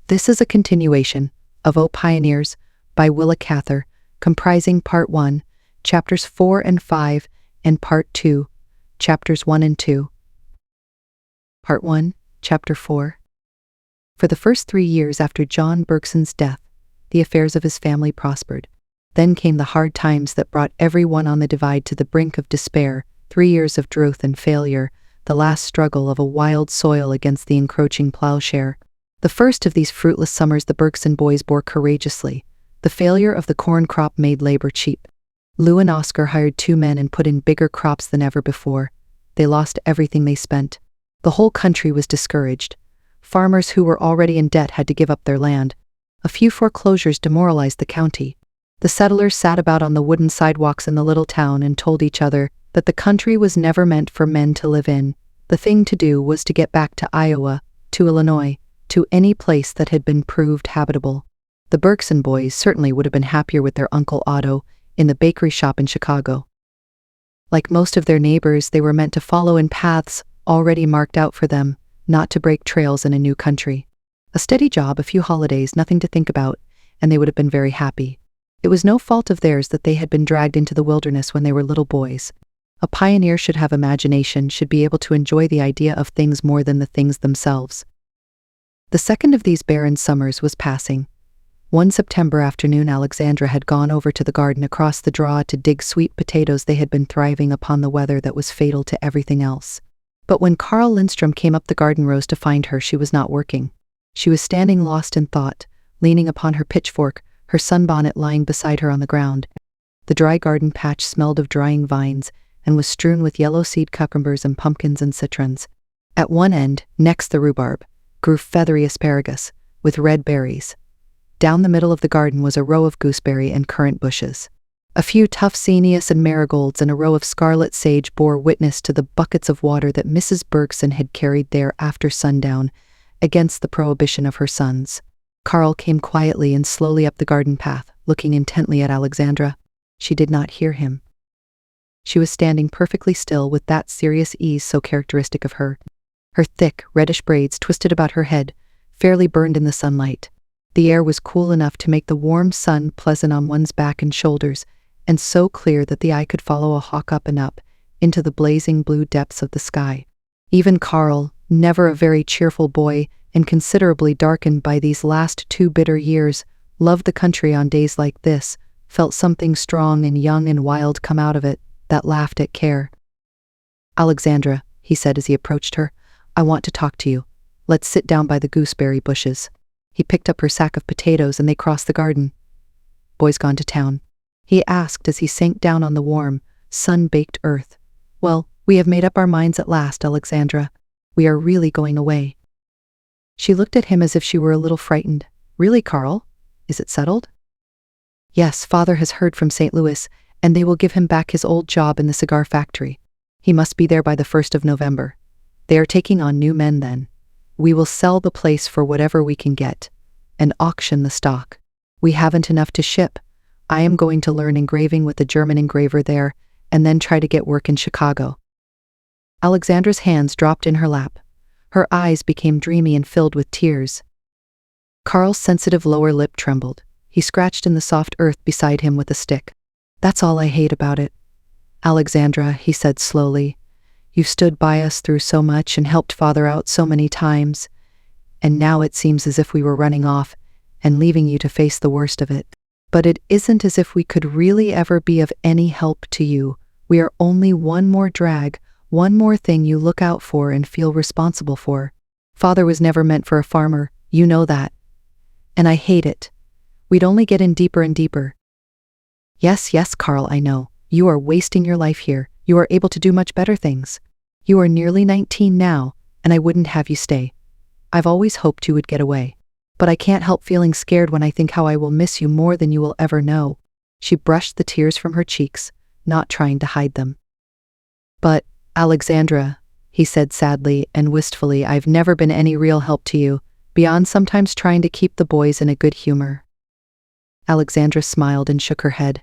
This is a continuation of O Pioneers by Willa Cather, comprising Part 1, Chapters 4 and 5, and Part 2, Chapters 1 and 2. Part 1, Chapter 4. For the first 3 years after John Bergson's death, the affairs of his family prospered. Then came the hard times that brought everyone on the divide to the brink of despair, 3 years of drought and failure, the last struggle of a wild soil against the encroaching plowshare. The first of these fruitless summers the Bergson boys bore courageously. The failure of the corn crop made labor cheap. Lou and Oscar hired 2 men and put in bigger crops than ever before. They lost everything they spent. The whole country was discouraged. Farmers who were already in debt had to give up their land. A few foreclosures demoralized the county. The settlers sat about on the wooden sidewalks in the little town and told each other that the country was never meant for men to live in. The thing to do was to get back to Iowa, to Illinois, to any place that had been proved habitable. The Bergson boys certainly would have been happier with their Uncle Otto in the bakery shop in Chicago. Like most of their neighbors, they were meant to follow in paths already marked out for them, not to break trails in a new country. A steady job, a few holidays, nothing to think about, and they would have been very happy. It was no fault of theirs that they had been dragged into the wilderness when they were little boys. A pioneer should have imagination, should be able to enjoy the idea of things more than the things themselves. The second of these barren summers was passing. One September afternoon, Alexandra had gone over to the garden across the draw to dig sweet potatoes. They had been thriving upon the weather that was fatal to everything else. But when Carl Lindstrom came up the garden rows to find her, she was not working. She was standing lost in thought, leaning upon her pitchfork, her sunbonnet lying beside her on the ground. The dry garden patch smelled of drying vines and was strewn with yellow seed cucumbers and pumpkins and citrons. At one end, next the rhubarb, grew feathery asparagus with red berries. Down the middle of the garden was a row of gooseberry and currant bushes. A few tough zinnias and marigolds and a row of scarlet sage bore witness to the buckets of water that Mrs. Bergson had carried there after sundown, against the prohibition of her sons. Carl came quietly and slowly up the garden path, looking intently at Alexandra. She did not hear him. She was standing perfectly still with that serious ease so characteristic of her. Her thick, reddish braids twisted about her head, fairly burned in the sunlight. The air was cool enough to make the warm sun pleasant on one's back and shoulders, and so clear that the eye could follow a hawk up and up, into the blazing blue depths of the sky. Even Carl, never a very cheerful boy, and considerably darkened by these last 2 bitter years, loved the country on days like this, felt something strong and young and wild come out of it, that laughed at care. "Alexandra," he said as he approached her, "I want to talk to you. Let's sit down by the gooseberry bushes." He picked up her sack of potatoes and they crossed the garden. "Boys gone to town?" he asked as he sank down on the warm, sun-baked earth. "Well, we have made up our minds at last, Alexandra. We are really going away." She looked at him as if she were a little frightened. "Really, Carl? Is it settled?" "Yes, Father has heard from St. Louis, and they will give him back his old job in the cigar factory. He must be there by the 1st of November. They are taking on new men then. We will sell the place for whatever we can get, and auction the stock. We haven't enough to ship. I am going to learn engraving with a German engraver there, and then try to get work in Chicago." Alexandra's hands dropped in her lap. Her eyes became dreamy and filled with tears. Carl's sensitive lower lip trembled. He scratched in the soft earth beside him with a stick. "That's all I hate about it. Alexandra," he said slowly, "you've stood by us through so much and helped Father out so many times, and now it seems as if we were running off and leaving you to face the worst of it. But it isn't as if we could really ever be of any help to you. We are only one more drag, one more thing you look out for and feel responsible for. Father was never meant for a farmer, you know that. And I hate it. We'd only get in deeper and deeper." Yes, Carl, I know. You are wasting your life here. You are able to do much better things. You are nearly 19 now, and I wouldn't have you stay. I've always hoped you would get away. But I can't help feeling scared when I think how I will miss you more than you will ever know." She brushed the tears from her cheeks, not trying to hide them. "But, Alexandra," he said sadly and wistfully, "I've never been any real help to you, beyond sometimes trying to keep the boys in a good humor." Alexandra smiled and shook her head.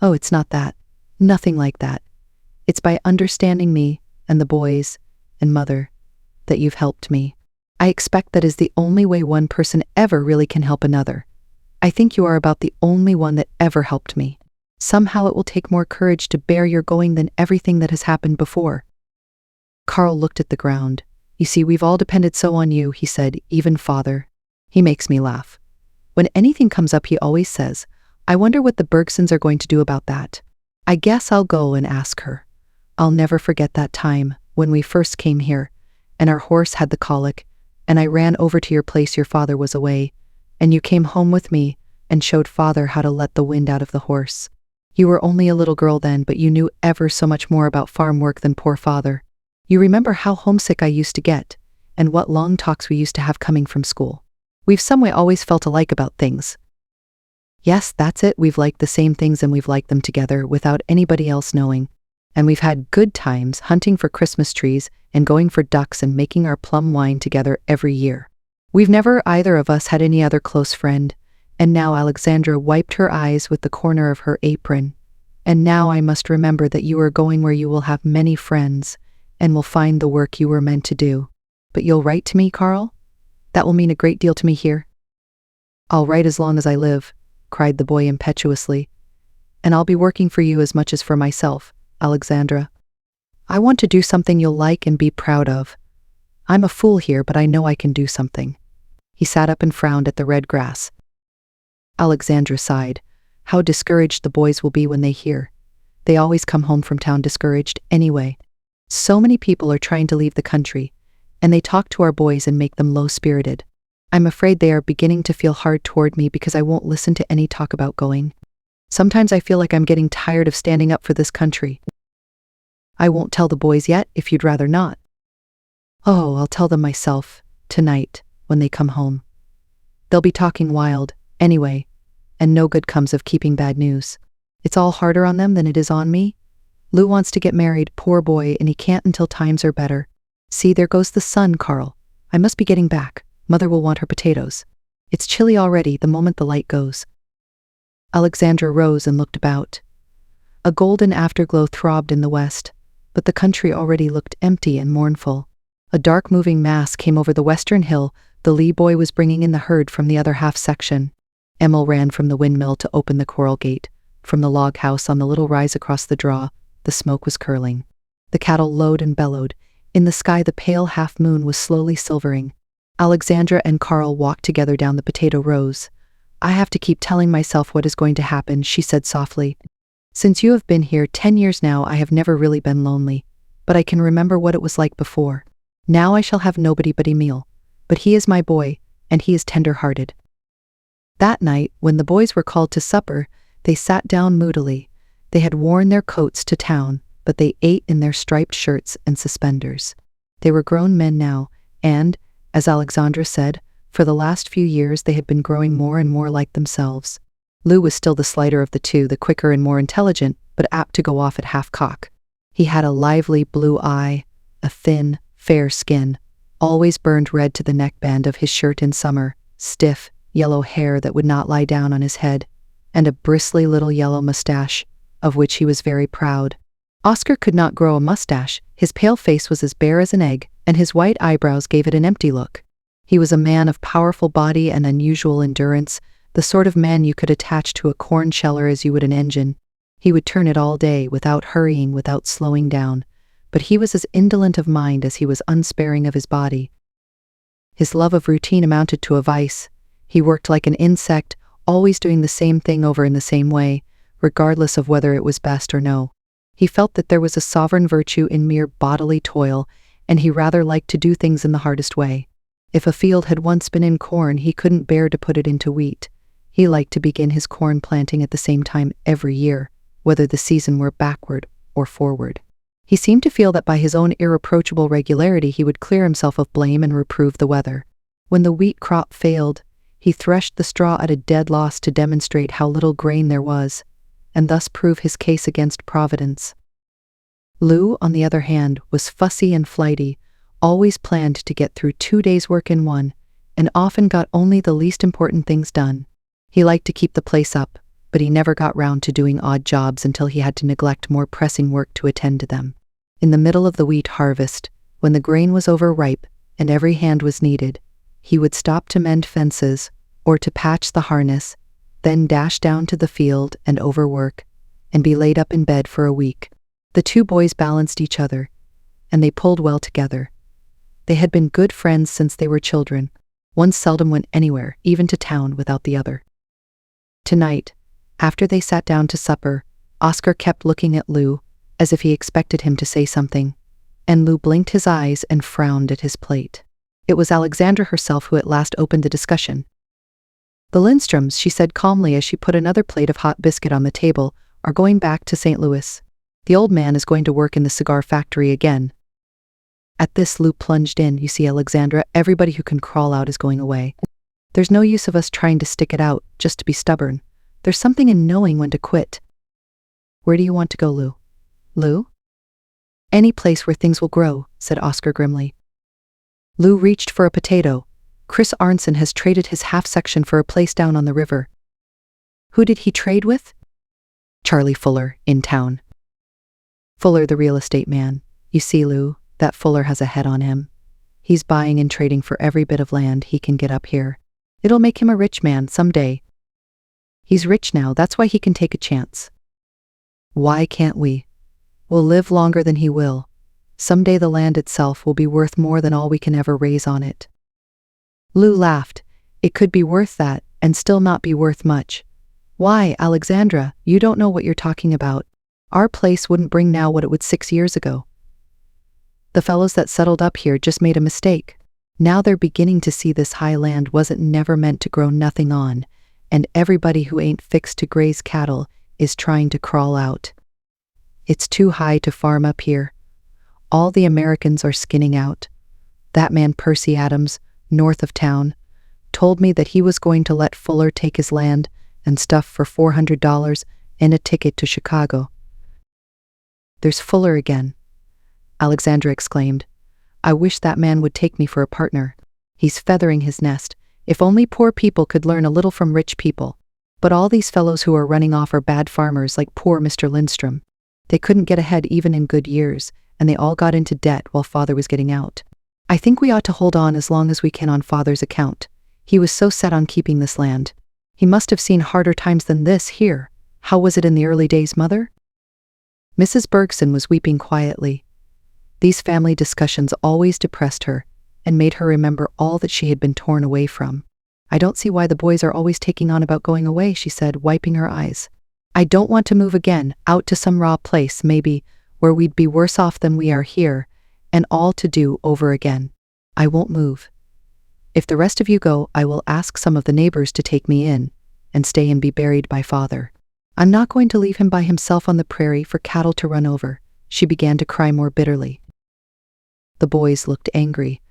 "Oh, it's not that. Nothing like that. It's by understanding me and the boys and Mother that you've helped me. I expect that is the only way one person ever really can help another. I think you are about the only one that ever helped me. Somehow it will take more courage to bear your going than everything that has happened before." Carl looked at the ground. "You see, we've all depended so on you," he said, "even Father." He makes me laugh. When anything comes up, he always says, "I wonder what the Bergsons are going to do about that. I guess I'll go and ask her." I'll never forget that time when we first came here, and our horse had the colic, and I ran over to your place. Your father was away, and you came home with me and showed Father how to let the wind out of the horse. You were only a little girl then, but you knew ever so much more about farm work than poor Father. You remember how homesick I used to get, and what long talks we used to have coming from school. We've some way always felt alike about things. Yes, that's it, we've liked the same things and we've liked them together without anybody else knowing. And we've had good times hunting for Christmas trees and going for ducks and making our plum wine together every year. We've never either of us had any other close friend. And now Alexandra wiped her eyes with the corner of her apron. "And now I must remember that you are going where you will have many friends and will find the work you were meant to do. But you'll write to me, Carl? That will mean a great deal to me here." "I'll write as long as I live," cried the boy impetuously. "And I'll be working for you as much as for myself, Alexandra. I want to do something you'll like and be proud of. I'm a fool here, but I know I can do something." He sat up and frowned at the red grass. Alexandra sighed. How discouraged the boys will be when they hear. They always come home from town discouraged anyway. So many people are trying to leave the country, and they talk to our boys and make them low-spirited. I'm afraid they are beginning to feel hard toward me because I won't listen to any talk about going. Sometimes I feel like I'm getting tired of standing up for this country. I won't tell the boys yet, if you'd rather not. Oh, I'll tell them myself, tonight, when they come home. They'll be talking wild, anyway, and no good comes of keeping bad news. It's all harder on them than it is on me. Lou wants to get married, poor boy, and he can't until times are better. See, there goes the sun, Carl. I must be getting back. Mother will want her potatoes. It's chilly already the moment the light goes. Alexandra rose and looked about. A golden afterglow throbbed in the west, but the country already looked empty and mournful. A dark moving mass came over the western hill. The Lee boy was bringing in the herd from the other half section. Emil ran from the windmill to open the coral gate. From the log house on the little rise across the draw, the smoke was curling. The cattle lowed and bellowed. In the sky, the pale half-moon was slowly silvering. Alexandra and Carl walked together down the potato rows. "I have to keep telling myself what is going to happen," she said softly. "Since you have been here 10 years now, I have never really been lonely, but I can remember what it was like before. Now I shall have nobody but Emil, but he is my boy, and he is tender-hearted." That night, when the boys were called to supper, they sat down moodily. They had worn their coats to town, but they ate in their striped shirts and suspenders. They were grown men now, and, as Alexandra said, for the last few years they had been growing more and more like themselves. Lou was still the slighter of the two, the quicker and more intelligent, but apt to go off at half-cock. He had a lively blue eye, a thin, fair skin, always burned red to the neckband of his shirt in summer, stiff, yellow hair that would not lie down on his head, and a bristly little yellow mustache, of which he was very proud. Oscar could not grow a mustache. His pale face was as bare as an egg, and his white eyebrows gave it an empty look. He was a man of powerful body and unusual endurance, the sort of man you could attach to a corn sheller as you would an engine. He would turn it all day, without hurrying, without slowing down. But he was as indolent of mind as he was unsparing of his body. His love of routine amounted to a vice. He worked like an insect, always doing the same thing over in the same way, regardless of whether it was best or no. He felt that there was a sovereign virtue in mere bodily toil, and he rather liked to do things in the hardest way. If a field had once been in corn, he couldn't bear to put it into wheat. He liked to begin his corn planting at the same time every year, whether the season were backward or forward. He seemed to feel that by his own irreproachable regularity he would clear himself of blame and reprove the weather. When the wheat crop failed, he threshed the straw at a dead loss to demonstrate how little grain there was, and thus prove his case against Providence. Lou, on the other hand, was fussy and flighty, always planned to get through 2 days' work in one, and often got only the least important things done. He liked to keep the place up, but he never got round to doing odd jobs until he had to neglect more pressing work to attend to them. In the middle of the wheat harvest, when the grain was overripe, and every hand was needed. He would stop to mend fences, or to patch the harness, then dash down to the field and overwork, and be laid up in bed for a week. The two boys balanced each other, and they pulled well together. They had been good friends since they were children. One seldom went anywhere, even to town, without the other. Tonight, after they sat down to supper, Oscar kept looking at Lou, as if he expected him to say something, and Lou blinked his eyes and frowned at his plate. It was Alexandra herself who at last opened the discussion. "The Lindstroms," she said calmly as she put another plate of hot biscuit on the table, "are going back to St. Louis. The old man is going to work in the cigar factory again." At this, Lou plunged in. "You see, Alexandra, everybody who can crawl out is going away. There's no use of us trying to stick it out, just to be stubborn. There's something in knowing when to quit." "Where do you want to go, Lou?" "Lou?" "Any place where things will grow," said Oscar grimly. Lou reached for a potato. "Chris Arnson has traded his half-section for a place down on the river." "Who did he trade with?" "Charlie Fuller, in town." "Fuller, the real estate man. You see, Lou, that Fuller has a head on him. He's buying and trading for every bit of land he can get up here. It'll make him a rich man someday. He's rich now, that's why he can take a chance. Why can't we? We'll live longer than he will. Someday the land itself will be worth more than all we can ever raise on it." Lou laughed. "It could be worth that, and still not be worth much. Why, Alexandra, you don't know what you're talking about. Our place wouldn't bring now what it would 6 years ago. The fellows that settled up here just made a mistake. Now they're beginning to see this high land wasn't never meant to grow nothing on, and everybody who ain't fixed to graze cattle is trying to crawl out. It's too high to farm up here. All the Americans are skinning out. That man Percy Adams, north of town, told me that he was going to let Fuller take his land and stuff for $400 and a ticket to Chicago." "There's Fuller again," Alexandra exclaimed. "I wish that man would take me for a partner. He's feathering his nest. If only poor people could learn a little from rich people. But all these fellows who are running off are bad farmers like poor Mr. Lindstrom. They couldn't get ahead even in good years, and they all got into debt while Father was getting out. I think we ought to hold on as long as we can on Father's account. He was so set on keeping this land. He must have seen harder times than this here. How was it in the early days, Mother?" Mrs. Bergson was weeping quietly. These family discussions always depressed her and made her remember all that she had been torn away from. "I don't see why the boys are always taking on about going away," she said, wiping her eyes. "I don't want to move again, out to some raw place, maybe, where we'd be worse off than we are here, and all to do over again. I won't move. If the rest of you go, I will ask some of the neighbors to take me in, and stay and be buried by Father. I'm not going to leave him by himself on the prairie for cattle to run over." She began to cry more bitterly. The boys looked angry.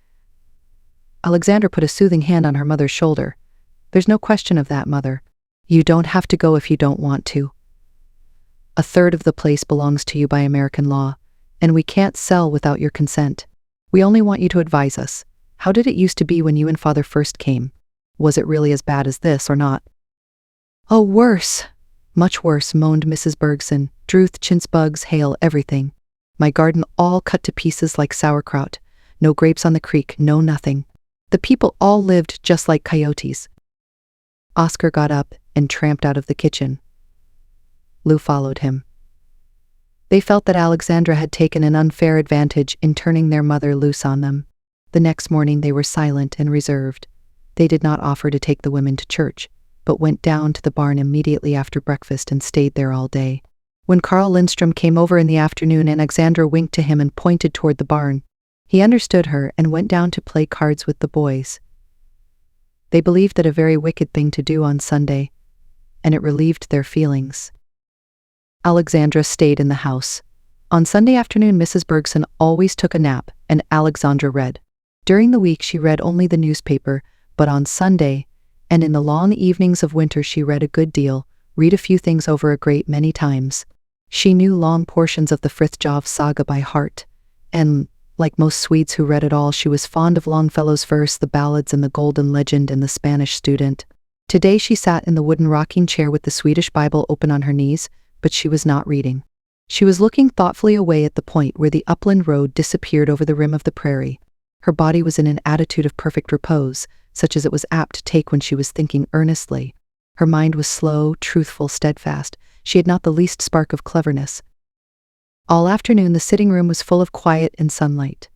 Alexandra put a soothing hand on her mother's shoulder. "There's no question of that, Mother. You don't have to go if you don't want to. 1/3 of the place belongs to you by American law, and we can't sell without your consent. We only want you to advise us. How did it used to be when you and Father first came? Was it really as bad as this or not?" "Oh, worse. Much worse," moaned Mrs. Bergson. "Druth, chintz bugs, hail, everything. My garden all cut to pieces like sauerkraut. No grapes on the creek, no nothing. The people all lived just like coyotes." Oscar got up and tramped out of the kitchen. Lou followed him. They felt that Alexandra had taken an unfair advantage in turning their mother loose on them. The next morning they were silent and reserved. They did not offer to take the women to church, but went down to the barn immediately after breakfast and stayed there all day. When Carl Lindstrom came over in the afternoon, Alexandra winked to him and pointed toward the barn. He understood her and went down to play cards with the boys. They believed that a very wicked thing to do on Sunday, and it relieved their feelings. Alexandra stayed in the house. On Sunday afternoon, Mrs. Bergson always took a nap, and Alexandra read. During the week she read only the newspaper, but on Sunday, and in the long evenings of winter, she read a good deal, read a few things over a great many times. She knew long portions of the Frithjof saga by heart, and, like most Swedes who read it all, she was fond of Longfellow's verse, the ballads and the Golden Legend and the Spanish Student. Today she sat in the wooden rocking chair with the Swedish Bible open on her knees, but she was not reading. She was looking thoughtfully away at the point where the upland road disappeared over the rim of the prairie. Her body was in an attitude of perfect repose, such as it was apt to take when she was thinking earnestly. Her mind was slow, truthful, steadfast. She had not the least spark of cleverness. All afternoon the sitting room was full of quiet and sunlight.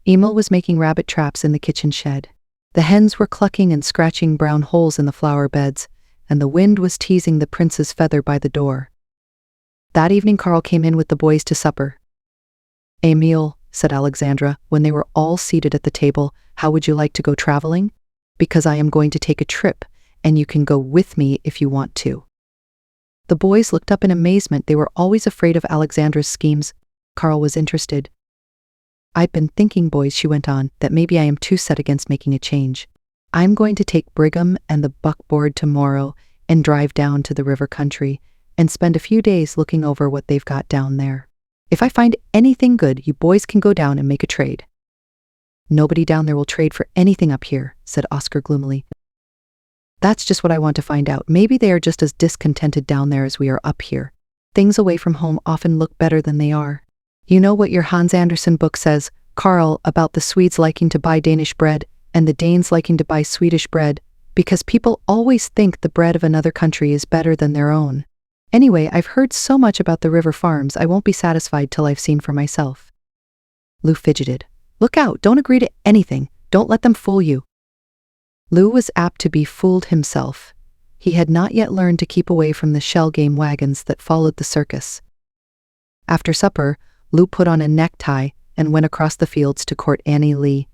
Emil was making rabbit traps in the kitchen shed. The hens were clucking and scratching brown holes in the flower beds, and the wind was teasing the prince's feather by the door. That evening Carl came in with the boys to supper. "Emil," said Alexandra, when they were all seated at the table, "how would you like to go traveling? Because I am going to take a trip, and you can go with me if you want to." The boys looked up in amazement. They were always afraid of Alexandra's schemes. Carl was interested. "I've been thinking, boys," she went on, "that maybe I am too set against making a change. I'm going to take Brigham and the buckboard tomorrow and drive down to the river country and spend a few days looking over what they've got down there. If I find anything good, you boys can go down and make a trade." "Nobody down there will trade for anything up here," said Oscar gloomily. "That's just what I want to find out. Maybe they are just as discontented down there as we are up here. Things away from home often look better than they are. You know what your Hans Andersen book says, Carl, about the Swedes liking to buy Danish bread and the Danes liking to buy Swedish bread, because people always think the bread of another country is better than their own. Anyway, I've heard so much about the river farms, I won't be satisfied till I've seen for myself." Lou fidgeted. "Look out, don't agree to anything. Don't let them fool you." Lou was apt to be fooled himself. He had not yet learned to keep away from the shell game wagons that followed the circus. After supper, Lou put on a necktie and went across the fields to court Annie Lee,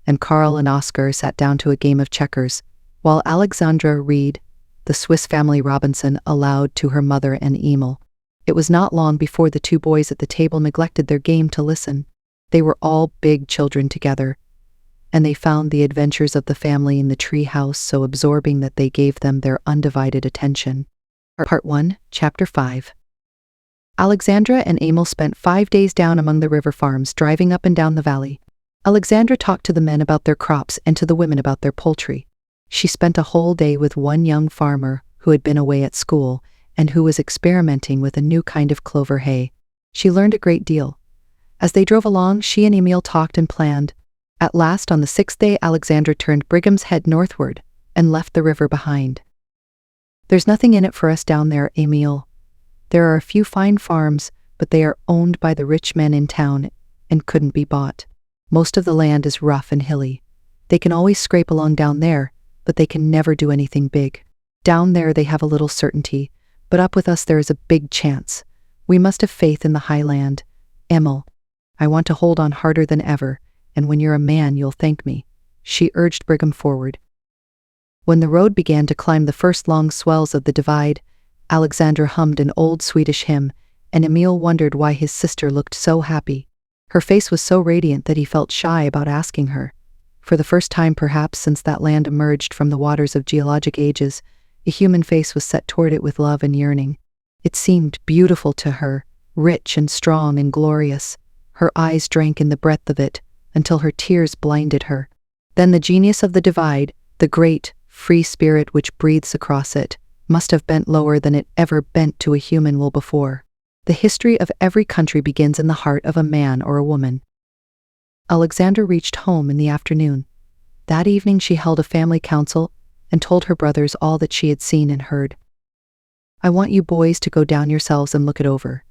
and Carl and Oscar sat down to a game of checkers, while Alexandra read The Swiss Family Robinson aloud to her mother and Emil. It was not long before the two boys at the table neglected their game to listen. They were all big children together, and they found the adventures of the family in the tree house so absorbing that they gave them their undivided attention. Part 1, Chapter 5. Alexandra and Emil spent 5 days down among the river farms, driving up and down the valley. Alexandra talked to the men about their crops and to the women about their poultry. She spent a whole day with one young farmer who had been away at school and who was experimenting with a new kind of clover hay. She learned a great deal. As they drove along, she and Emil talked and planned. At last, on the 6th day, Alexandra turned Brigham's head northward and left the river behind. "There's nothing in it for us down there, Emil. There are a few fine farms, but they are owned by the rich men in town and couldn't be bought. Most of the land is rough and hilly. They can always scrape along down there, but they can never do anything big. Down there they have a little certainty, but up with us there is a big chance. We must have faith in the high land. Emil, I want to hold on harder than ever, and when you're a man you'll thank me." She urged Brigham forward. When the road began to climb the first long swells of the divide, Alexandra hummed an old Swedish hymn, and Emil wondered why his sister looked so happy. Her face was so radiant that he felt shy about asking her. For the first time perhaps since that land emerged from the waters of geologic ages, a human face was set toward it with love and yearning. It seemed beautiful to her, rich and strong and glorious. Her eyes drank in the breadth of it, until her tears blinded her. Then the genius of the divide, the great, free spirit which breathes across it, must have bent lower than it ever bent to a human will before. The history of every country begins in the heart of a man or a woman. Alexandra reached home in the afternoon. That evening she held a family council and told her brothers all that she had seen and heard. "I want you boys to go down yourselves and look it over.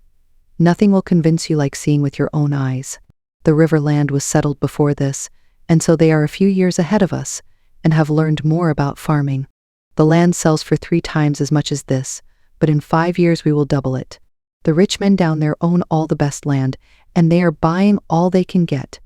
Nothing will convince you like seeing with your own eyes. The river land was settled before this, and so they are a few years ahead of us and have learned more about farming. The land sells for 3 times as much as this, but in 5 years we will double it. The rich men down there own all the best land, and they are buying all they can get.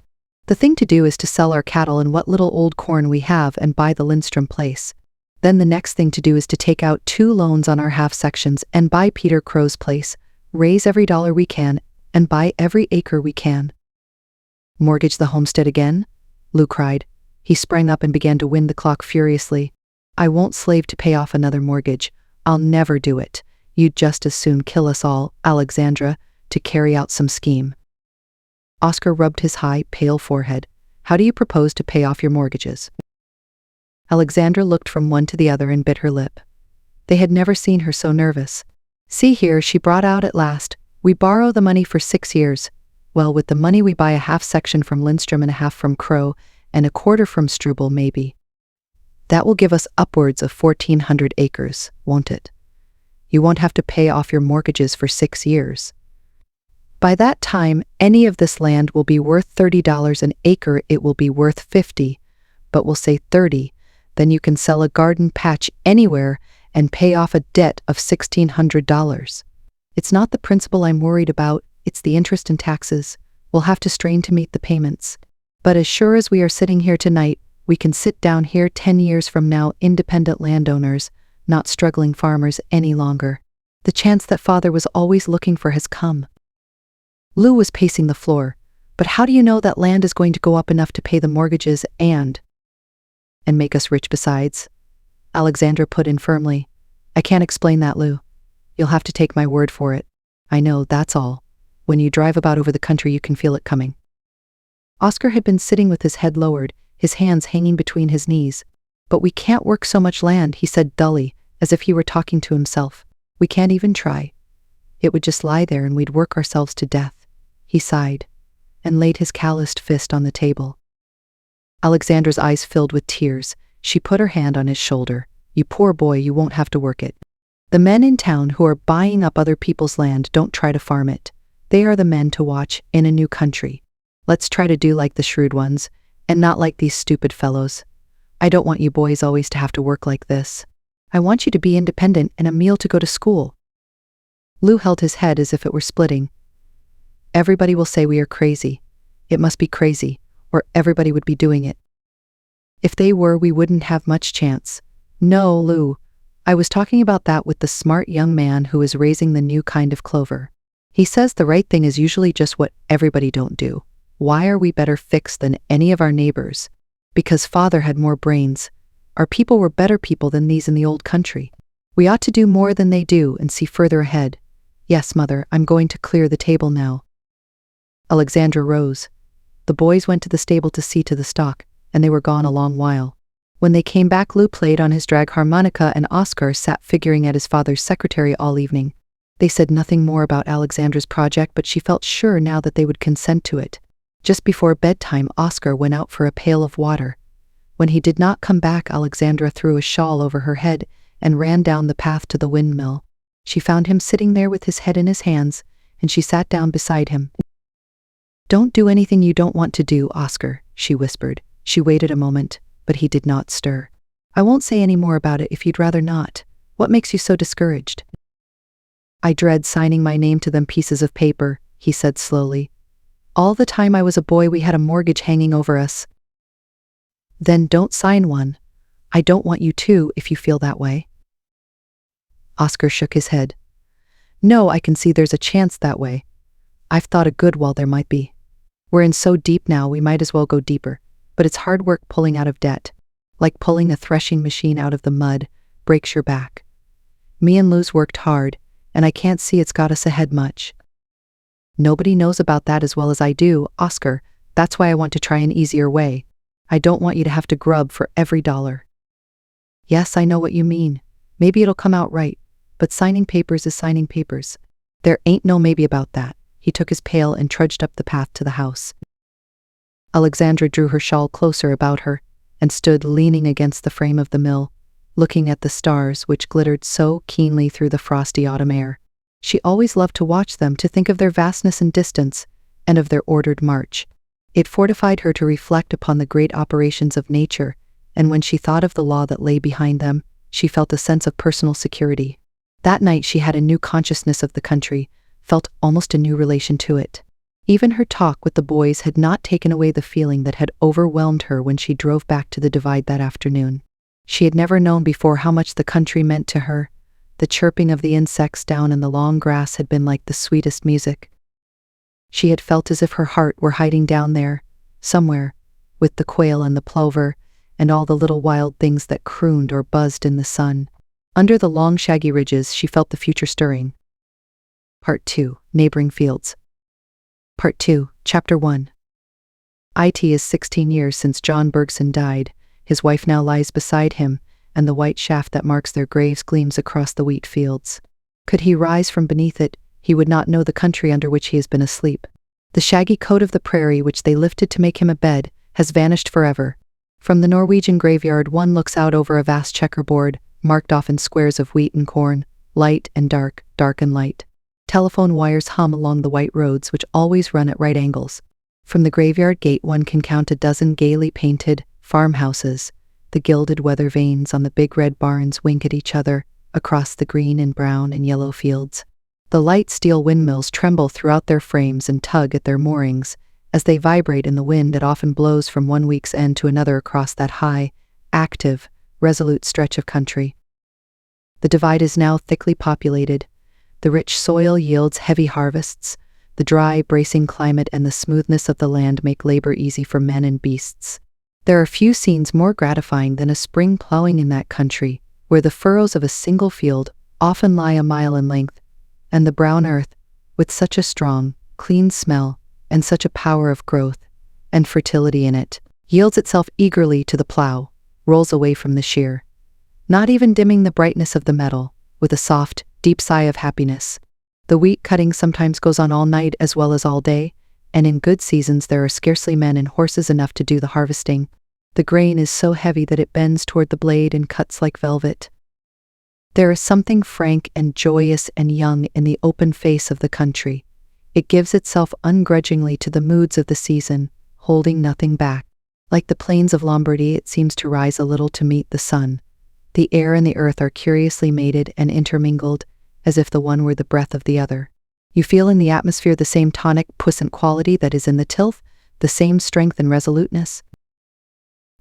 The thing to do is to sell our cattle and what little old corn we have and buy the Lindstrom place. Then the next thing to do is to take out 2 loans on our half sections and buy Peter Crow's place, raise every dollar we can, and buy every acre we can." "Mortgage the homestead again?" Lou cried. He sprang up and began to wind the clock furiously. "I won't slave to pay off another mortgage. I'll never do it. You'd just as soon kill us all, Alexandra, to carry out some scheme." Oscar rubbed his high, pale forehead. "How do you propose to pay off your mortgages?" Alexandra looked from one to the other and bit her lip. They had never seen her so nervous. "See here," she brought out at last, "we borrow the money for 6 years. Well, with the money we buy a half section from Lindstrom and a half from Crow, and a quarter from Struble maybe. That will give us upwards of 1,400 acres, won't it? You won't have to pay off your mortgages for 6 years. By that time, any of this land will be worth $30 an acre. It will be worth 50, but we'll say 30. Then you can sell a garden patch anywhere and pay off a debt of $1,600. It's not the principal I'm worried about, it's the interest and taxes. We'll have to strain to meet the payments. But as sure as we are sitting here tonight, we can sit down here 10 years from now independent landowners, not struggling farmers any longer. The chance that Father was always looking for has come. Lou was pacing the floor. But how do you know that land is going to go up enough to pay the mortgages and make us rich besides? Alexandra put in firmly. I can't explain that, Lou. You'll have to take my word for it. I know, that's all. When you drive about over the country, you can feel it coming. Oscar had been sitting with his head lowered, his hands hanging between his knees. But we can't work so much land, he said dully, as if he were talking to himself. We can't even try. It would just lie there and we'd work ourselves to death. He sighed and laid his calloused fist on the table. Alexandra's eyes filled with tears. She put her hand on his shoulder. You poor boy, you won't have to work it. The men in town who are buying up other people's land don't try to farm it. They are the men to watch in a new country. Let's try to do like the shrewd ones, and not like these stupid fellows. I don't want you boys always to have to work like this. I want you to be independent and a meal to go to school. Lou held his head as if it were splitting. Everybody will say we are crazy. It must be crazy, or everybody would be doing it. If they were, we wouldn't have much chance. No, Lou. I was talking about that with the smart young man who is raising the new kind of clover. He says the right thing is usually just what everybody don't do. Why are we better fixed than any of our neighbors? Because Father had more brains. Our people were better people than these in the old country. We ought to do more than they do and see further ahead. Yes, Mother, I'm going to clear the table now. Alexandra rose. The boys went to the stable to see to the stock, and they were gone a long while. When they came back, Lou played on his drag harmonica and Oscar sat figuring at his father's secretary all evening. They said nothing more about Alexandra's project, but she felt sure now that they would consent to it. Just before bedtime, Oscar went out for a pail of water. When he did not come back, Alexandra threw a shawl over her head and ran down the path to the windmill. She found him sitting there with his head in his hands, and she sat down beside him. Don't do anything you don't want to do, Oscar, she whispered. She waited a moment, but he did not stir. I won't say any more about it if you'd rather not. What makes you so discouraged? I dread signing my name to them pieces of paper, he said slowly. All the time I was a boy we had a mortgage hanging over us. Then don't sign one. I don't want you to if you feel that way. Oscar shook his head. No, I can see there's a chance that way. I've thought a good while there might be. We're in so deep now we might as well go deeper, but it's hard work pulling out of debt. Like pulling a threshing machine out of the mud, breaks your back. Me and Lou's worked hard, and I can't see it's got us ahead much. Nobody knows about that as well as I do, Oscar. That's why I want to try an easier way. I don't want you to have to grub for every dollar. Yes, I know what you mean. Maybe it'll come out right, but signing papers is signing papers. There ain't no maybe about that. He took his pail and trudged up the path to the house. Alexandra drew her shawl closer about her and stood leaning against the frame of the mill, looking at the stars which glittered so keenly through the frosty autumn air. She always loved to watch them, to think of their vastness and distance, and of their ordered march. It fortified her to reflect upon the great operations of nature, and when she thought of the law that lay behind them, she felt a sense of personal security. That night she had a new consciousness of the country, felt almost a new relation to it. Even her talk with the boys had not taken away the feeling that had overwhelmed her when she drove back to the divide that afternoon. She had never known before how much the country meant to her. The chirping of the insects down in the long grass had been like the sweetest music. She had felt as if her heart were hiding down there, somewhere, with the quail and the plover, and all the little wild things that crooned or buzzed in the sun. Under the long shaggy ridges she felt the future stirring. Part 2. Neighboring Fields. Part 2, Chapter 1. It is 16 years since John Bergson died. His wife now lies beside him, and the white shaft that marks their graves gleams across the wheat fields. Could he rise from beneath it, he would not know the country under which he has been asleep. The shaggy coat of the prairie which they lifted to make him a bed has vanished forever. From the Norwegian graveyard one looks out over a vast checkerboard, marked off in squares of wheat and corn, light and dark, dark and light. Telephone wires hum along the white roads which always run at right angles. From the graveyard gate one can count a dozen gaily painted farmhouses. The gilded weather vanes on the big red barns wink at each other across the green and brown and yellow fields. The light steel windmills tremble throughout their frames and tug at their moorings as they vibrate in the wind that often blows from one week's end to another across that high, active, resolute stretch of country. The divide is now thickly populated. The rich soil yields heavy harvests. The dry, bracing climate and the smoothness of the land make labor easy for men and beasts. There are few scenes more gratifying than a spring plowing in that country, where the furrows of a single field often lie a mile in length, and the brown earth, with such a strong, clean smell, and such a power of growth and fertility in it, yields itself eagerly to the plow, rolls away from the shear, not even dimming the brightness of the metal, with a soft, deep sigh of happiness. The wheat cutting sometimes goes on all night as well as all day, and in good seasons there are scarcely men and horses enough to do the harvesting. The grain is so heavy that it bends toward the blade and cuts like velvet. There is something frank and joyous and young in the open face of the country. It gives itself ungrudgingly to the moods of the season, holding nothing back. Like the plains of Lombardy, it seems to rise a little to meet the sun. The air and the earth are curiously mated and intermingled, as if the one were the breath of the other. You feel in the atmosphere the same tonic, puissant quality that is in the tilth, the same strength and resoluteness.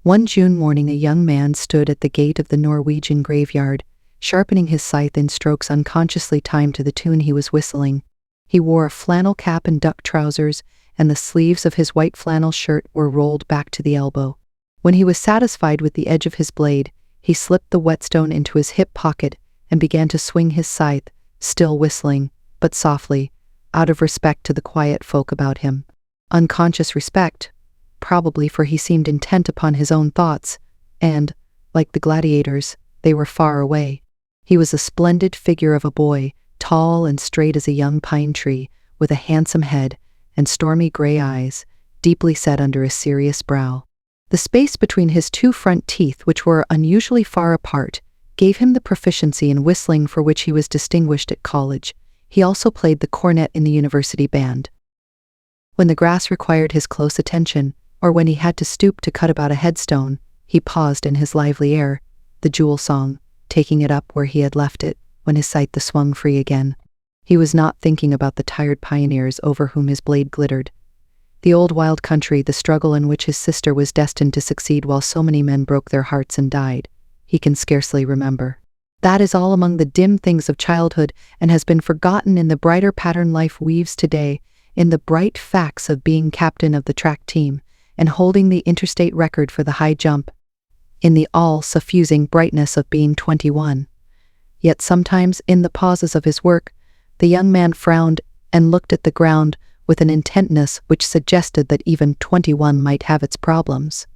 One June morning a young man stood at the gate of the Norwegian graveyard, sharpening his scythe in strokes unconsciously timed to the tune he was whistling. He wore a flannel cap and duck trousers, and the sleeves of his white flannel shirt were rolled back to the elbow. When he was satisfied with the edge of his blade, he slipped the whetstone into his hip pocket and began to swing his scythe, still whistling, but softly, out of respect to the quiet folk about him. Unconscious respect, probably, for he seemed intent upon his own thoughts, and, like the gladiators, they were far away. He was a splendid figure of a boy, tall and straight as a young pine tree, with a handsome head and stormy gray eyes, deeply set under a serious brow. The space between his two front teeth, which were unusually far apart, gave him the proficiency in whistling for which he was distinguished at college. He also played the cornet in the university band. When the grass required his close attention, or when he had to stoop to cut about a headstone, he paused in his lively air, the jewel song, taking it up where he had left it, when his scythe swung free again. He was not thinking about the tired pioneers over whom his blade glittered. The old wild country, the struggle in which his sister was destined to succeed while so many men broke their hearts and died, he can scarcely remember. That is all among the dim things of childhood and has been forgotten in the brighter pattern life weaves today, in the bright facts of being captain of the track team and holding the interstate record for the high jump, in the all-suffusing brightness of being 21. Yet sometimes, in the pauses of his work, the young man frowned and looked at the ground with an intentness which suggested that even 21 might have its problems.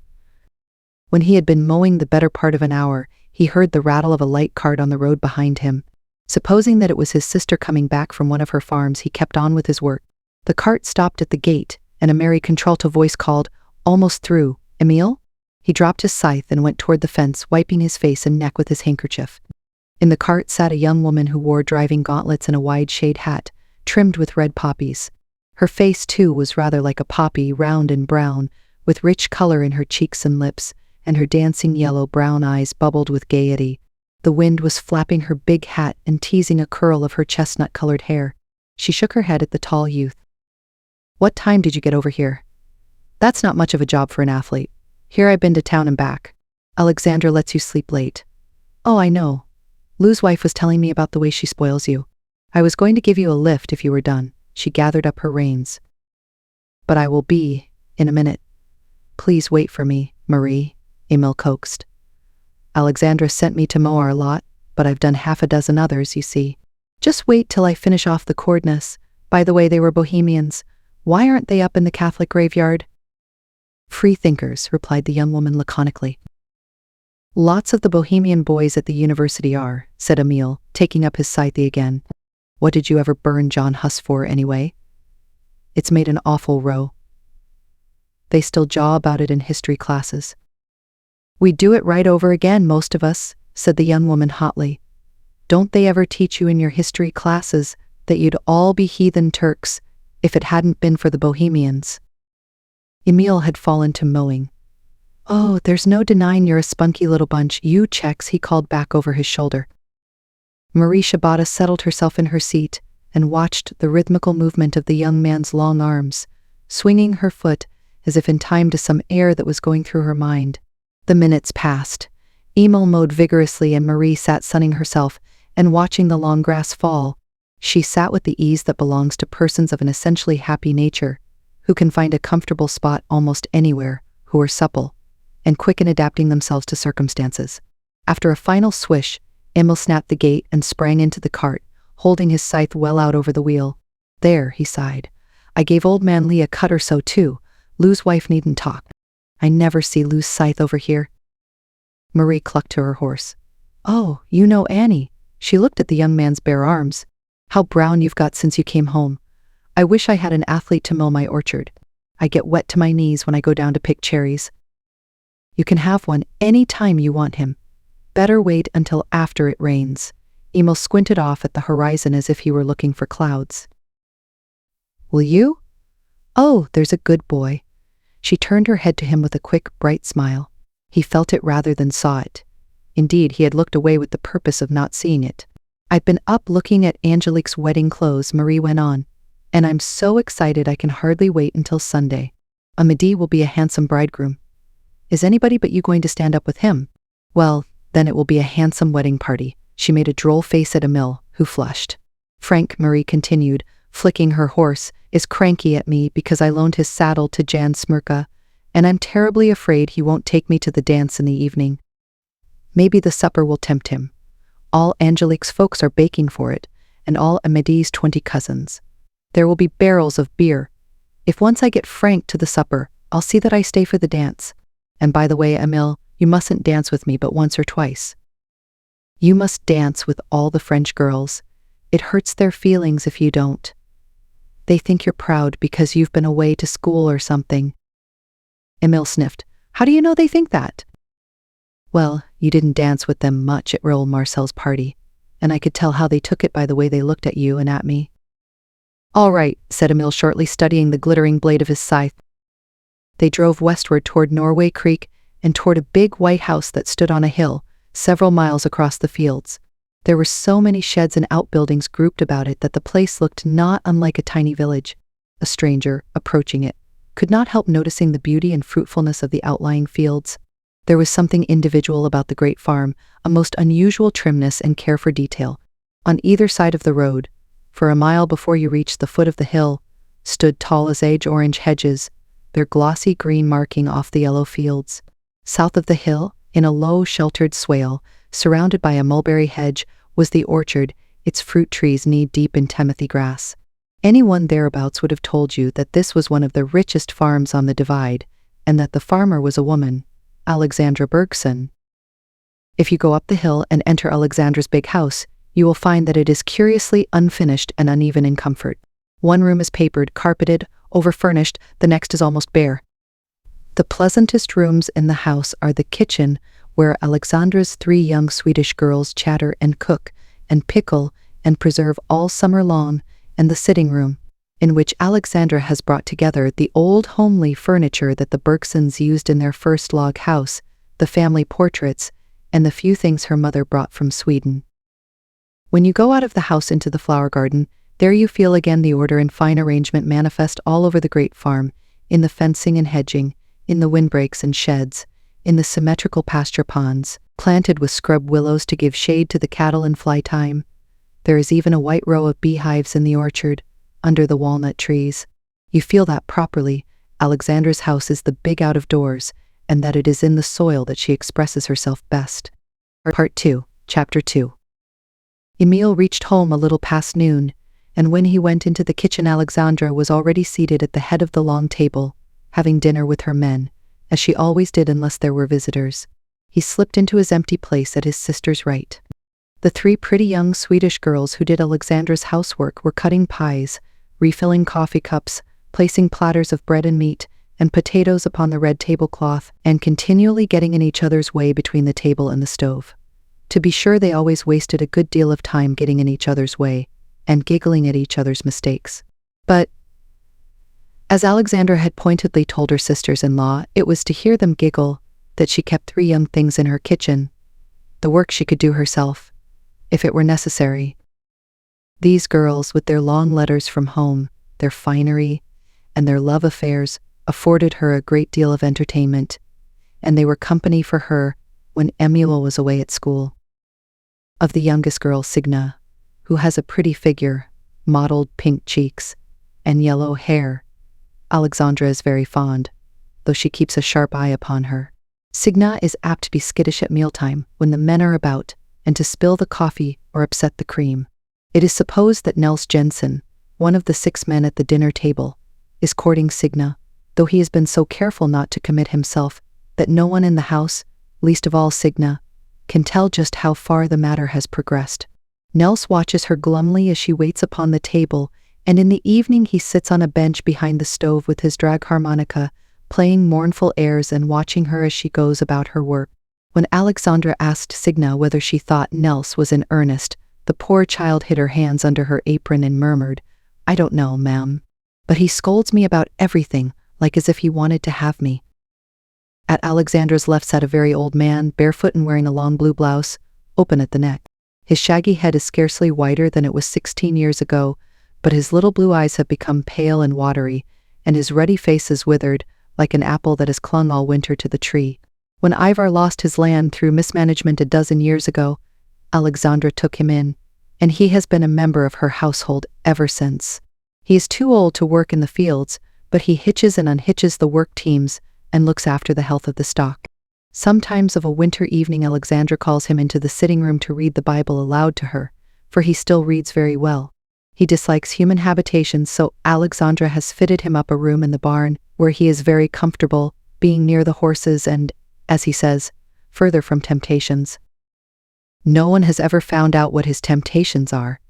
When he had been mowing the better part of an hour, he heard the rattle of a light cart on the road behind him. Supposing that it was his sister coming back from one of her farms, he kept on with his work. The cart stopped at the gate, and a merry contralto voice called, almost through, "Emile?" He dropped his scythe and went toward the fence, wiping his face and neck with his handkerchief. In the cart sat a young woman who wore driving gauntlets and a wide shade hat, trimmed with red poppies. Her face, too, was rather like a poppy, round and brown, with rich color in her cheeks and lips, and her dancing yellow-brown eyes bubbled with gaiety. The wind was flapping her big hat and teasing a curl of her chestnut-colored hair. She shook her head at the tall youth. "What time did you get over here?" "That's not much of a job for an athlete. Here I've been to town and back. Alexandra lets you sleep late." "Oh, I know. Lou's wife was telling me about the way she spoils you. I was going to give you a lift if you were done." She gathered up her reins. "But I will be, in a minute. Please wait for me, Marie," Emile coaxed. "Alexandra sent me to mow our lot, but I've done half a dozen others, you see. Just wait till I finish off the cordness. By the way, they were Bohemians. Why aren't they up in the Catholic graveyard?" "Free thinkers," replied the young woman laconically. "Lots of the Bohemian boys at the university are," said Emile, taking up his scythe again. "What did you ever burn John Huss for, anyway? It's made an awful row." They still jaw about it in history classes. "We do it right over again, most of us," said the young woman hotly. "Don't they ever teach you in your history classes that you'd all be heathen Turks if it hadn't been for the Bohemians?" Emil had fallen to mowing. "Oh, there's no denying you're a spunky little bunch, you Czechs," he called back over his shoulder. Marie Shabata settled herself in her seat and watched the rhythmical movement of the young man's long arms, swinging her foot as if in time to some air that was going through her mind. The minutes passed. Emil mowed vigorously and Marie sat sunning herself and watching the long grass fall. She sat with the ease that belongs to persons of an essentially happy nature, who can find a comfortable spot almost anywhere, who are supple and quick in adapting themselves to circumstances. After a final swish, Emil snapped the gate and sprang into the cart, holding his scythe well out over the wheel. "There," he sighed. "I gave old man Lee a cut or so too. Lou's wife needn't talk. I never see Lou's scythe over here." Marie clucked to her horse. "Oh, you know Annie." She looked at the young man's bare arms. "How brown you've got since you came home. I wish I had an athlete to mow my orchard. I get wet to my knees when I go down to pick cherries." "You can have one any time you want him. Better wait until after it rains." Emil squinted off at the horizon as if he were looking for clouds. "Will you? Oh, there's a good boy." She turned her head to him with a quick, bright smile. He felt it rather than saw it. Indeed, he had looked away with the purpose of not seeing it. "I've been up looking at Angelique's wedding clothes," Marie went on, "and I'm so excited I can hardly wait until Sunday. Amédée will be a handsome bridegroom. Is anybody but you going to stand up with him? Well, then it will be a handsome wedding party." She made a droll face at Emil, who flushed. "Frank," Marie continued, flicking her horse, "is cranky at me because I loaned his saddle to Jan Smirka, and I'm terribly afraid he won't take me to the dance in the evening. Maybe the supper will tempt him. All Angelique's folks are baking for it, and all Amédée's 20 cousins. There will be barrels of beer. If once I get Frank to the supper, I'll see that I stay for the dance. And by the way, Emil, you mustn't dance with me but once or twice. You must dance with all the French girls. It hurts their feelings if you don't. They think you're proud because you've been away to school or something." Emil sniffed. "How do you know they think that?" "Well, you didn't dance with them much at Raoul Marcel's party, and I could tell how they took it by the way they looked at you and at me." "All right," said Emil shortly, studying the glittering blade of his scythe. They drove westward toward Norway Creek and toward a big white house that stood on a hill, several miles across the fields. There were so many sheds and outbuildings grouped about it that the place looked not unlike a tiny village. A stranger, approaching it, could not help noticing the beauty and fruitfulness of the outlying fields. There was something individual about the great farm, a most unusual trimness and care for detail. On either side of the road, for a mile before you reached the foot of the hill, stood tall as orange hedges, their glossy green marking off the yellow fields. South of the hill, in a low, sheltered swale, surrounded by a mulberry hedge, was the orchard, its fruit trees knee-deep in timothy grass. Anyone thereabouts would have told you that this was one of the richest farms on the divide, and that the farmer was a woman, Alexandra Bergson. If you go up the hill and enter Alexandra's big house, you will find that it is curiously unfinished and uneven in comfort. One room is papered, carpeted, over-furnished, the next is almost bare. The pleasantest rooms in the house are the kitchen, where Alexandra's 3 young Swedish girls chatter and cook and pickle and preserve all summer long, and the sitting room, in which Alexandra has brought together the old homely furniture that the Bergsons used in their first log house, the family portraits, and the few things her mother brought from Sweden. When you go out of the house into the flower garden, there you feel again the order and fine arrangement manifest all over the great farm, in the fencing and hedging, in the windbreaks and sheds, in the symmetrical pasture ponds, planted with scrub willows to give shade to the cattle in fly time. There is even a white row of beehives in the orchard, under the walnut trees. You feel that properly, Alexandra's house is the big out of doors, and that it is in the soil that she expresses herself best. Part 2, Chapter 2. Emil reached home a little past noon, and when he went into the kitchen, Alexandra was already seated at the head of the long table, having dinner with her men, as she always did unless there were visitors. He slipped into his empty place at his sister's right. The 3 pretty young Swedish girls who did Alexandra's housework were cutting pies, refilling coffee cups, placing platters of bread and meat, and potatoes upon the red tablecloth, and continually getting in each other's way between the table and the stove. To be sure, they always wasted a good deal of time getting in each other's way, and giggling at each other's mistakes. But, as Alexandra had pointedly told her sisters-in-law, it was to hear them giggle that she kept 3 young things in her kitchen, the work she could do herself, if it were necessary. These girls, with their long letters from home, their finery, and their love affairs, afforded her a great deal of entertainment, and they were company for her when Emil was away at school. Of the youngest girl, Signa, who has a pretty figure, mottled pink cheeks, and yellow hair, Alexandra is very fond, though she keeps a sharp eye upon her. Signa is apt to be skittish at mealtime when the men are about, and to spill the coffee or upset the cream. It is supposed that Nels Jensen, one of the 6 men at the dinner table, is courting Signa, though he has been so careful not to commit himself that no one in the house, least of all Signa, can tell just how far the matter has progressed. Nels watches her glumly as she waits upon the table, and in the evening he sits on a bench behind the stove with his drag harmonica, playing mournful airs and watching her as she goes about her work. When Alexandra asked Signa whether she thought Nels was in earnest, the poor child hid her hands under her apron and murmured, "I don't know, ma'am. But he scolds me about everything, like as if he wanted to have me." At Alexandra's left sat a very old man, barefoot and wearing a long blue blouse, open at the neck. His shaggy head is scarcely whiter than it was 16 years ago, but his little blue eyes have become pale and watery, and his ruddy face is withered, like an apple that has clung all winter to the tree. When Ivar lost his land through mismanagement a dozen years ago, Alexandra took him in, and he has been a member of her household ever since. He is too old to work in the fields, but he hitches and unhitches the work teams and looks after the health of the stock. Sometimes of a winter evening Alexandra calls him into the sitting room to read the Bible aloud to her, for he still reads very well. He dislikes human habitations, so Alexandra has fitted him up a room in the barn, where he is very comfortable, being near the horses and, as he says, further from temptations. No one has ever found out what his temptations are.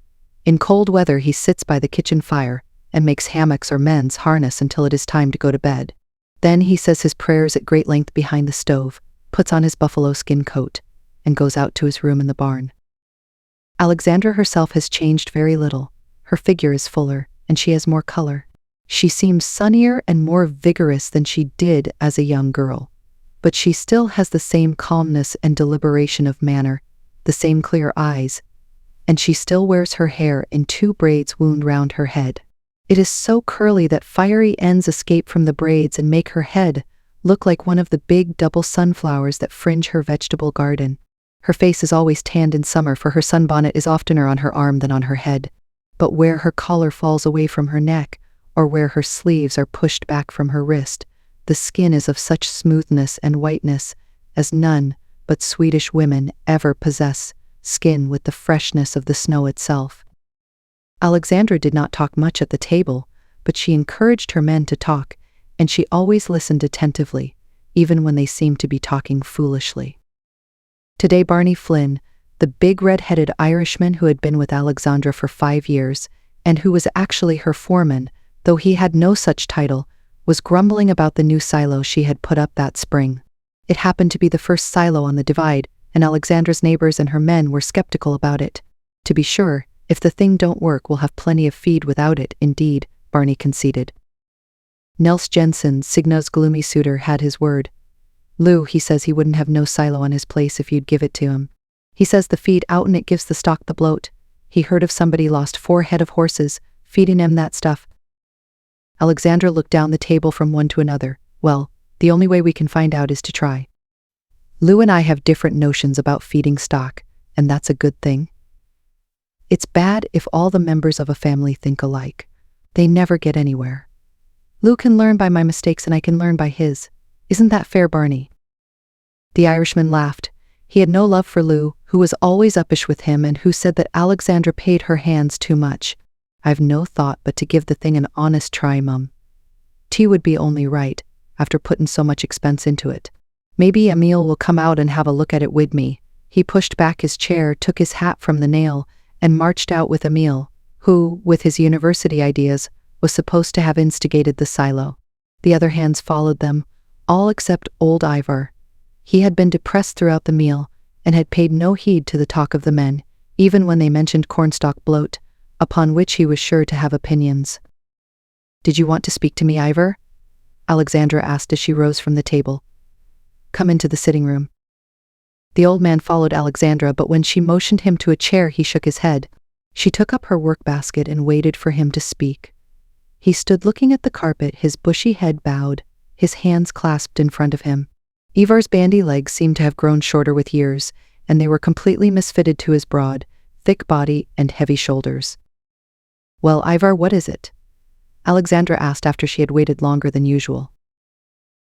In cold weather he sits by the kitchen fire and makes hammocks or mends harness until it is time to go to bed. Then he says his prayers at great length behind the stove, puts on his buffalo skin coat, and goes out to his room in the barn. Alexandra herself has changed very little. Her figure is fuller, and she has more color. She seems sunnier and more vigorous than she did as a young girl, but she still has the same calmness and deliberation of manner, the same clear eyes, and she still wears her hair in 2 braids wound round her head. It is so curly that fiery ends escape from the braids and make her head look like one of the big double sunflowers that fringe her vegetable garden. Her face is always tanned in summer, for her sunbonnet is oftener on her arm than on her head, but where her collar falls away from her neck, or where her sleeves are pushed back from her wrist, the skin is of such smoothness and whiteness as none but Swedish women ever possess, skin with the freshness of the snow itself. Alexandra did not talk much at the table, but she encouraged her men to talk, and she always listened attentively, even when they seemed to be talking foolishly. Today Barney Flynn, the big red-headed Irishman who had been with Alexandra for 5 years, and who was actually her foreman, though he had no such title, was grumbling about the new silo she had put up that spring. It happened to be the first silo on the divide, and Alexandra's neighbors and her men were skeptical about it. To be sure, if the thing don't work, we'll have plenty of feed without it, indeed, Barney conceded. Nels Jensen, Signa's gloomy suitor, had his word. Lou, he says he wouldn't have no silo on his place if you'd give it to him. He says the feed out and it gives the stock the bloat. He heard of somebody lost 4 head of horses, feeding him that stuff. Alexandra looked down the table from one to another. Well, the only way we can find out is to try. Lou and I have different notions about feeding stock, and that's a good thing. It's bad if all the members of a family think alike. They never get anywhere. Lou can learn by my mistakes and I can learn by his. Isn't that fair, Barney? The Irishman laughed. He had no love for Lou, who was always uppish with him and who said that Alexandra paid her hands too much. I've no thought but to give the thing an honest try, Mum. Tea would be only right, after putting so much expense into it. Maybe Emil will come out and have a look at it wid me. He pushed back his chair, took his hat from the nail, and marched out with Emil, who, with his university ideas, was supposed to have instigated the silo. The other hands followed them, all except old Ivar. He had been depressed throughout the meal, and had paid no heed to the talk of the men, even when they mentioned cornstalk bloat, upon which he was sure to have opinions. "Did you want to speak to me, Ivar?" Alexandra asked as she rose from the table. "Come into the sitting room." The old man followed Alexandra, but when she motioned him to a chair, he shook his head. She took up her work-basket and waited for him to speak. He stood looking at the carpet, his bushy head bowed, his hands clasped in front of him. Ivar's bandy legs seemed to have grown shorter with years, and they were completely misfitted to his broad, thick body and heavy shoulders. "Well, Ivar, what is it?" Alexandra asked after she had waited longer than usual.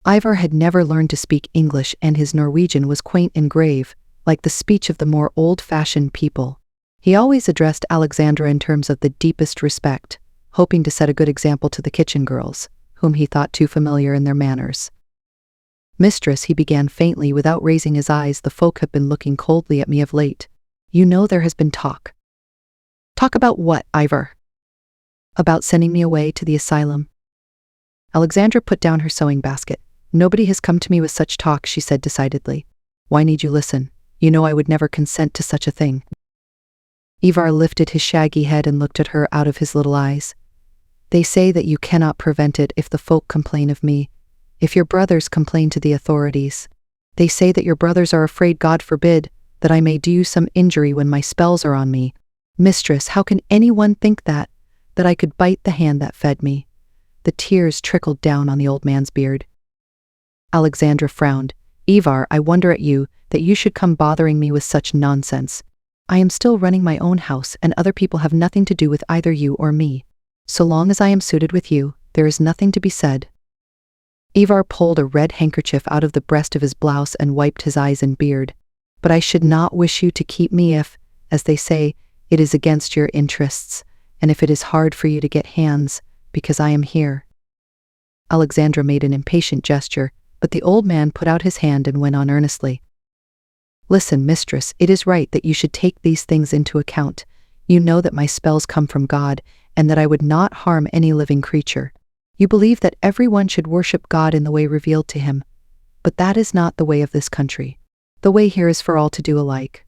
Ivar had never learned to speak English, and his Norwegian was quaint and grave, like the speech of the more old-fashioned people. He always addressed Alexandra in terms of the deepest respect, hoping to set a good example to the kitchen girls, whom he thought too familiar in their manners. "Mistress," he began faintly without raising his eyes, "the folk have been looking coldly at me of late. You know there has been talk." "Talk about what, Ivar?" "About sending me away to the asylum." Alexandra put down her sewing basket. "Nobody has come to me with such talk," she said decidedly. "Why need you listen? You know I would never consent to such a thing." Ivar lifted his shaggy head and looked at her out of his little eyes. "They say that you cannot prevent it if the folk complain of me, if your brothers complain to the authorities. They say that your brothers are afraid, God forbid, that I may do you some injury when my spells are on me. Mistress, how can anyone think that I could bite the hand that fed me?" The tears trickled down on the old man's beard. Alexandra frowned. "Ivar, I wonder at you, that you should come bothering me with such nonsense. I am still running my own house, and other people have nothing to do with either you or me. So long as I am suited with you, there is nothing to be said." Ivar pulled a red handkerchief out of the breast of his blouse and wiped his eyes and beard. "But I should not wish you to keep me if, as they say, it is against your interests, and if it is hard for you to get hands, because I am here." Alexandra made an impatient gesture, but the old man put out his hand and went on earnestly. "Listen, mistress, it is right that you should take these things into account. You know that my spells come from God, and that I would not harm any living creature. You believe that everyone should worship God in the way revealed to him. But that is not the way of this country. The way here is for all to do alike.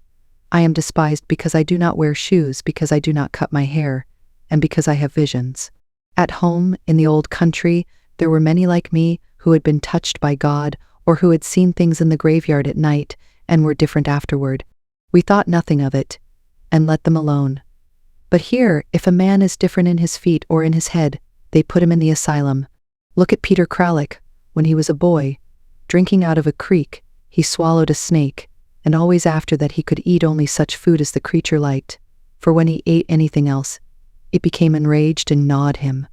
I am despised because I do not wear shoes, because I do not cut my hair, and because I have visions. At home, in the old country, there were many like me who had been touched by God, or who had seen things in the graveyard at night, and were different afterward. We thought nothing of it, and let them alone. But here, if a man is different in his feet or in his head, they put him in the asylum. Look at Peter Kralik. When he was a boy, drinking out of a creek, he swallowed a snake, and always after that he could eat only such food as the creature liked, for when he ate anything else, it became enraged and gnawed him.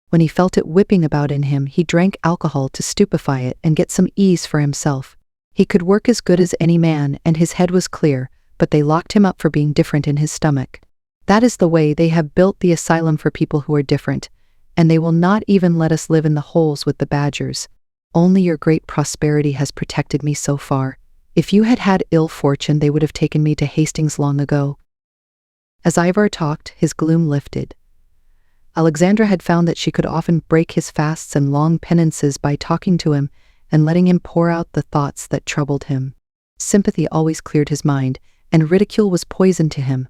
When he felt it whipping about in him, he drank alcohol to stupefy it and get some ease for himself. He could work as good as any man, and his head was clear, but they locked him up for being different in his stomach. That is the way they have built the asylum for people who are different, and they will not even let us live in the holes with the badgers. Only your great prosperity has protected me so far. If you had had ill fortune, they would have taken me to Hastings long ago." As Ivar talked, his gloom lifted. Alexandra had found that she could often break his fasts and long penances by talking to him and letting him pour out the thoughts that troubled him. Sympathy always cleared his mind, and ridicule was poison to him.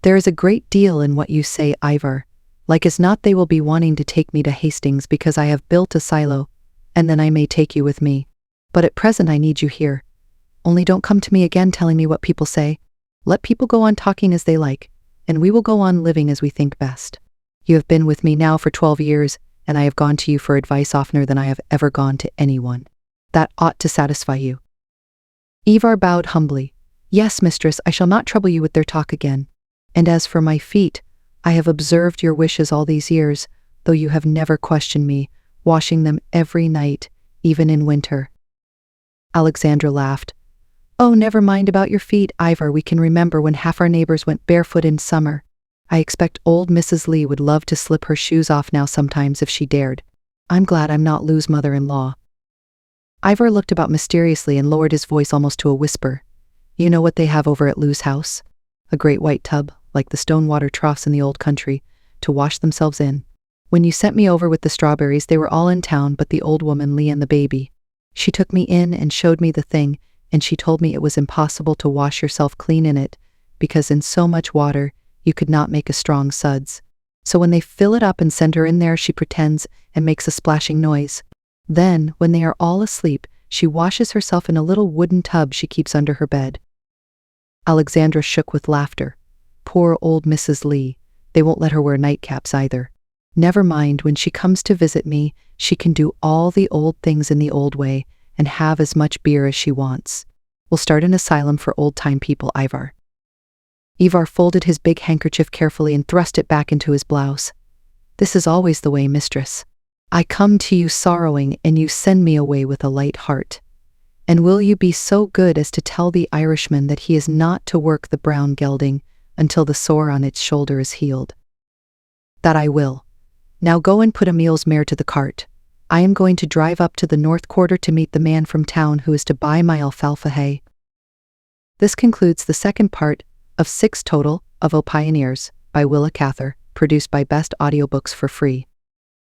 "There is a great deal in what you say, Ivar. Like as not they will be wanting to take me to Hastings because I have built a silo, and then I may take you with me. But at present I need you here. Only don't come to me again telling me what people say. Let people go on talking as they like, and we will go on living as we think best. You have been with me now for 12 years, and I have gone to you for advice oftener than I have ever gone to anyone. That ought to satisfy you." Ivar bowed humbly. "Yes, mistress, I shall not trouble you with their talk again. And as for my feet, I have observed your wishes all these years, though you have never questioned me, washing them every night, even in winter." Alexandra laughed. "Oh, never mind about your feet, Ivar. We can remember when half our neighbors went barefoot in summer. I expect old Mrs. Lee would love to slip her shoes off now sometimes if she dared. I'm glad I'm not Lou's mother-in-law." Ivar looked about mysteriously and lowered his voice almost to a whisper. "You know what they have over at Lou's house? A great white tub, like the stone water troughs in the old country, to wash themselves in. When you sent me over with the strawberries, they were all in town but the old woman, Lee, and the baby. She took me in and showed me the thing, and she told me it was impossible to wash yourself clean in it, because in so much water, you could not make a strong suds. So when they fill it up and send her in there, she pretends and makes a splashing noise. Then, when they are all asleep, she washes herself in a little wooden tub she keeps under her bed. Alexandra shook with laughter. Poor old Mrs. Lee. They won't let her wear nightcaps either. Never mind, when she comes to visit me, she can do all the old things in the old way and have as much beer as she wants. We'll start an asylum for old-time people, Ivar. Ivar folded his big handkerchief carefully and thrust it back into his blouse. This is always the way, mistress. I come to you sorrowing, and you send me away with a light heart. And will you be so good as to tell the Irishman that he is not to work the brown gelding until the sore on its shoulder is healed? That I will. Now go and put Emil's mare to the cart. I am going to drive up to the North Quarter to meet the man from town who is to buy my alfalfa hay. This concludes the second part of 6 total of O Pioneers by Willa Cather, produced by Best Audiobooks for free.